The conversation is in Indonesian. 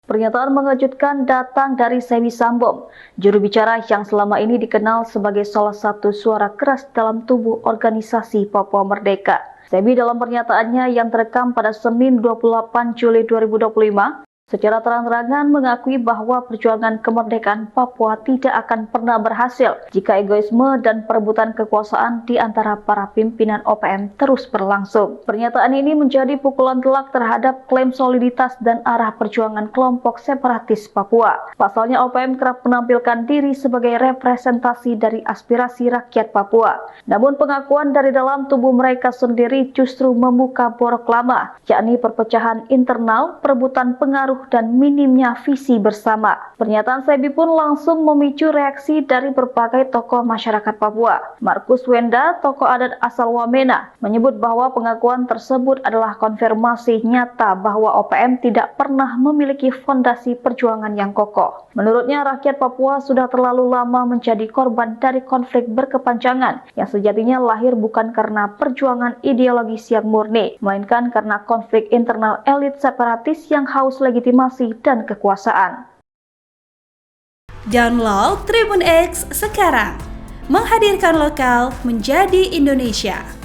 Pernyataan mengejutkan datang dari Sebi Sambom, juru bicara yang selama ini dikenal sebagai salah satu suara keras dalam tubuh organisasi Papua Merdeka. Sebi dalam pernyataannya yang terekam pada Senin 28 Juli 2025, secara terang-terangan mengakui bahwa perjuangan kemerdekaan Papua tidak akan pernah berhasil jika egoisme dan perebutan kekuasaan di antara para pimpinan OPM terus berlangsung. Pernyataan ini menjadi pukulan telak terhadap klaim soliditas dan arah perjuangan kelompok separatis Papua. Pasalnya OPM kerap menampilkan diri sebagai representasi dari aspirasi rakyat Papua. Namun pengakuan dari dalam tubuh mereka sendiri justru membuka borok lama, yakni perpecahan internal, perebutan pengaruh, dan minimnya visi bersama. Pernyataan Sebi pun langsung memicu reaksi dari berbagai tokoh masyarakat Papua. Markus Wenda, tokoh adat asal Wamena, menyebut bahwa pengakuan tersebut adalah konfirmasi nyata bahwa OPM tidak pernah memiliki fondasi perjuangan yang kokoh. Menurutnya, rakyat Papua sudah terlalu lama menjadi korban dari konflik berkepanjangan yang sejatinya lahir bukan karena perjuangan ideologis yang murni, melainkan karena konflik internal elit separatis yang haus legitimasi dan kekuasaan. Download Tribun X sekarang, menghadirkan lokal menjadi Indonesia.